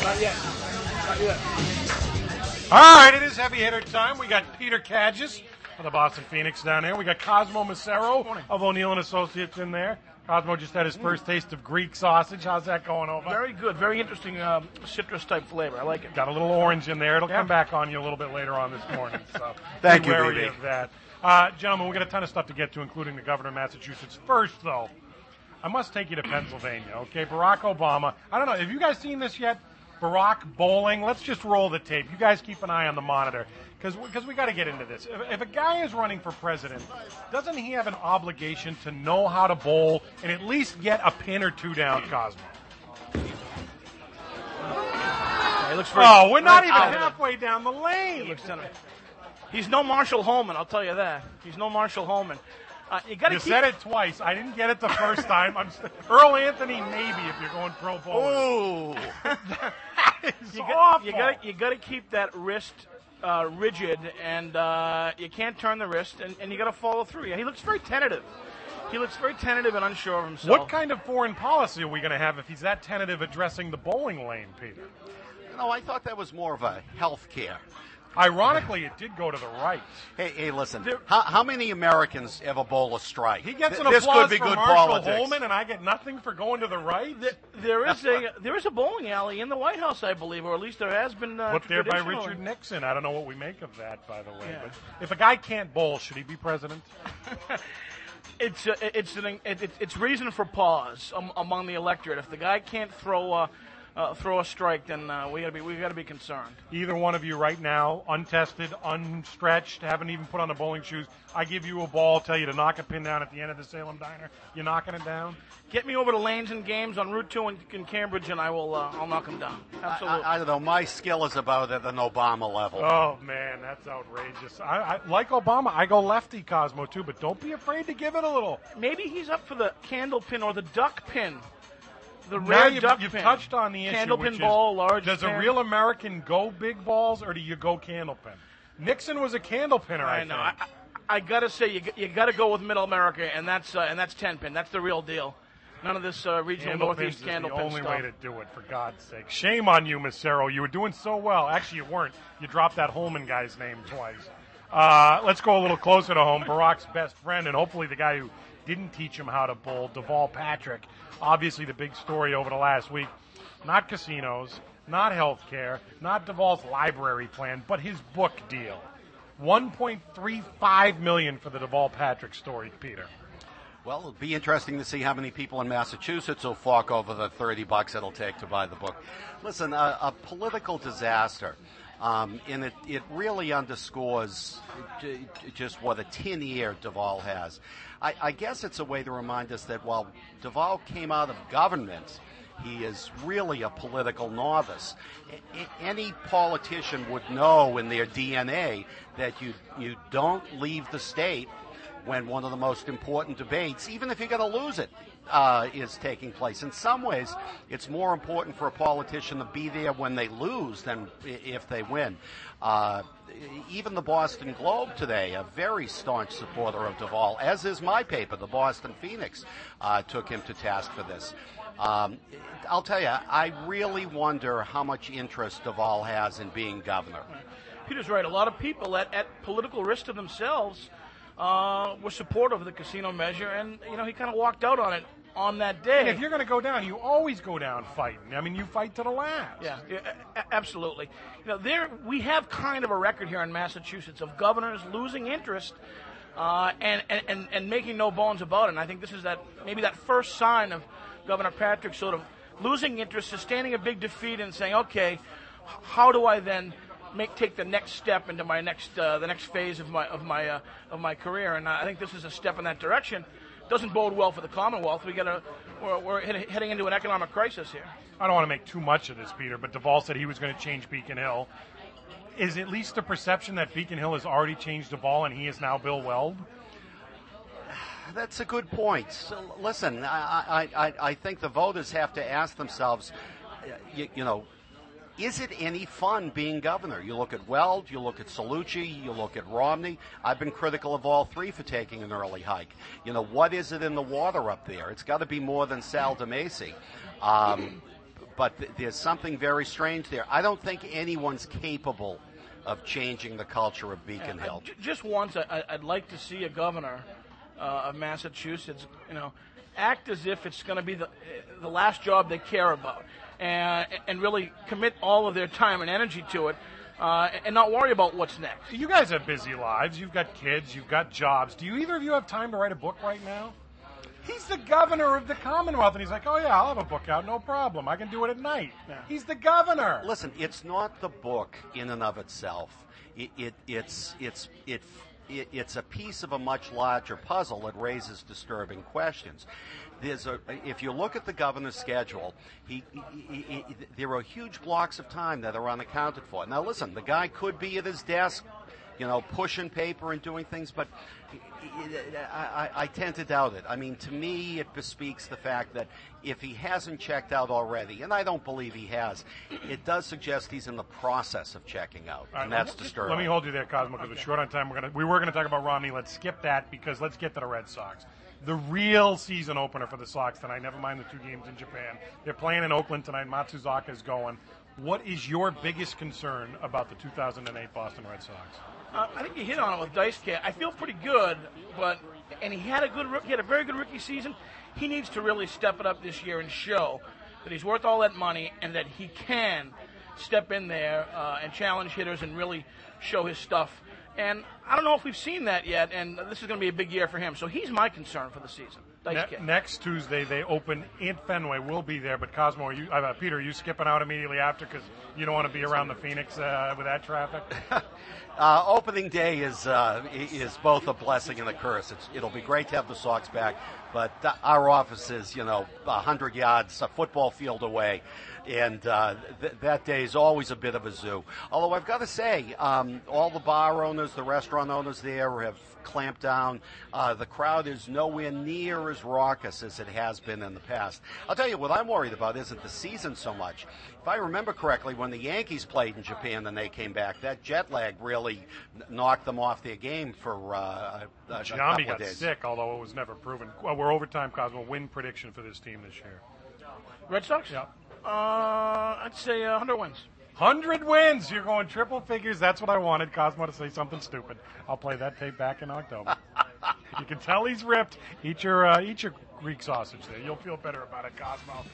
Not yet. Not yet. All right, it is heavy hitter time. We got Peter Kagis of the Boston Phoenix down there. We got Cosmo Macero of O'Neill and Associates in there. Cosmo just had his first taste of Greek sausage. How's that going over? Very good. Very interesting citrus-type flavor. I like it. Got a little orange in there. It'll come back on you a little bit later on this morning. So Thank be you, wary baby. of that. Gentlemen, we got a ton of stuff to get to, including the governor of Massachusetts. First, though, I must take you to Pennsylvania, okay? Barack Obama. I don't know. Have you guys seen this yet? Barack bowling. Let's just roll the tape. You guys keep an eye on the monitor because we got to get into this. If a guy is running for president, doesn't he have an obligation to know how to bowl and at least get a pin or two down, Cosmo? He looks very, we're not even halfway down the lane. He looks center. He's no Marshall Holman, I'll tell you that. He's no Marshall Holman. You said it twice. I didn't get it the first time. Earl Anthony, maybe, if you're going pro bowling. Oh. You got to keep that wrist rigid, and you can't turn the wrist, and you got to follow through. Yeah, he looks very tentative. He looks very tentative and unsure of himself. What kind of foreign policy are we going to have if he's that tentative addressing the bowling lane, Peter? No, I thought that was more of a health care. Ironically, it did go to the right. Hey, listen. How many Americans ever bowl a strike? He gets an This applause could be for good Marshall politics. Holman, and I get nothing for going to the right. There is a bowling alley in the White House, I believe, or at least there has been. Put there by Richard Nixon. I don't know what we make of that, by the way. Yeah. But if a guy can't bowl, should he be president? It's reason for pause among the electorate. If the guy can't throw a strike, then we gotta be concerned. Either one of you right now, untested, unstretched, haven't even put on the bowling shoes. I give you a ball, tell you to knock a pin down at the end of the Salem Diner. You knocking it down? Get me over to Lanes and Games on Route 2 in Cambridge, and I'll knock them down. Absolutely. I don't know. My skill is about at an Obama level. Oh, man, that's outrageous. I like Obama. I go lefty, Cosmo, too, but don't be afraid to give it a little. Maybe he's up for the candle pin or the duck pin. The now rare you've duck you've pin. touched on the issue, Candle which pin ball, large does pin. a real American go big balls, or do you go candle pin? Nixon was a candle pinner, I know. think. I gotta say, you gotta go with Middle America, and that's 10 pin. That's the real deal. None of this regional Candle Northeast pins candle is pin the only stuff. way to do it, for God's sake. Shame on you, Macero. You were doing so well. Actually, you weren't. You dropped that Holman guy's name twice. Let's go a little closer to home. Barack's best friend, and hopefully the guy who didn't teach him how to bowl, Deval Patrick. Obviously the big story over the last week. Not casinos, not health care, not Deval's library plan, but his book deal. $1.35 million for the Deval Patrick story, Peter. Well, it'll be interesting to see how many people in Massachusetts will fork over the $30 it'll take to buy the book. Listen, a political disaster. And it really underscores just what a tin ear Deval has. I guess it's a way to remind us that while Deval came out of government, he is really a political novice. Any politician would know in their DNA that you don't leave the state when one of the most important debates, even if you're going to lose it, is taking place. In some ways, it's more important for a politician to be there when they lose than if they win. Even the Boston Globe today, a very staunch supporter of Deval, as is my paper, the Boston Phoenix, took him to task for this. I'll tell you, I really wonder how much interest Deval has in being governor. Peter's right. A lot of people at political risk to themselves were supportive of the casino measure, and he kind of walked out on it on that day. And if you're going to go down, you always go down fighting. I mean, you fight to the last. Yeah, absolutely. We have kind of a record here in Massachusetts of governors losing interest and making no bones about it. And I think this is maybe that first sign of Governor Patrick sort of losing interest, sustaining a big defeat, and saying, okay, how do I then take the next step into my the next phase of my career? And I think this is a step in that direction. Doesn't bode well for the Commonwealth. We're heading into an economic crisis here. I don't want to make too much of this, Peter, but Deval said he was going to change Beacon Hill. Is at least the perception that Beacon Hill has already changed Deval and he is now Bill Weld? That's a good point. So, listen, I think the voters have to ask themselves, is it any fun being governor? You look at Weld, you look at Cellucci, you look at Romney. I've been critical of all three for taking an early hike. What is it in the water up there? It's got to be more than Sal DeMacy. but there's something very strange there. I don't think anyone's capable of changing the culture of Beacon Hill. Just once, I'd like to see a governor of Massachusetts, act as if it's going to be the last job they care about, and really commit all of their time and energy to it, and not worry about what's next. You guys have busy lives. You've got kids. You've got jobs. Do either of you have time to write a book right now? He's the governor of the Commonwealth, and he's like, oh, yeah, I'll have a book out, no problem. I can do it at night. Yeah. He's the governor. Listen, it's not the book in and of itself. It's a piece of a much larger puzzle that raises disturbing questions. If you look at the governor's schedule, there are huge blocks of time that are unaccounted for. Now, listen, the guy could be at his desk, pushing paper and doing things, but I tend to doubt it. I mean, to me, it bespeaks the fact that if he hasn't checked out already, and I don't believe he has, it does suggest he's in the process of checking out, and that's disturbing. Let me hold you there, Cosmo, because we're short on time. We were going to talk about Romney. Let's skip that because let's get to the Red Sox. The real season opener for the Sox tonight, never mind the 2 games in Japan. They're playing in Oakland tonight. Matsuzaka is going. What is your biggest concern about the 2008 Boston Red Sox? I think you hit on it with Dice Cat. I feel pretty good, and he had a very good rookie season. He needs to really step it up this year and show that he's worth all that money and that he can step in there and challenge hitters and really show his stuff. And I don't know if we've seen that yet, and this is going to be a big year for him. So he's my concern for the season. Next Tuesday, they open in Fenway. We'll be there, but Cosmo, Peter, are you skipping out immediately after because you don't want to be around the Phoenix with that traffic? Opening day is both a blessing and a curse. It'll be great to have the Sox back, but our office is 100 yards, a football field away, and that day is always a bit of a zoo. Although I've got to say, all the bar owners, the restaurant owners there have clamped down. The crowd is nowhere near as raucous as it has been in the past. I'll tell you what I'm worried about isn't the season so much. If I remember correctly, when the Yankees played in Japan and they came back, that jet lag really knocked them off their game for a couple of days. Got sick, although it was never proven. Well, we're overtime, Cosmo. Win prediction for this team this year. Red Sox? Yeah. I'd say 100 wins. 100 wins. You're going triple figures. That's what I wanted. Cosmo to say something stupid. I'll play that tape back in October. You can tell he's ripped. Eat your Greek sausage there. You'll feel better about it, Cosmo.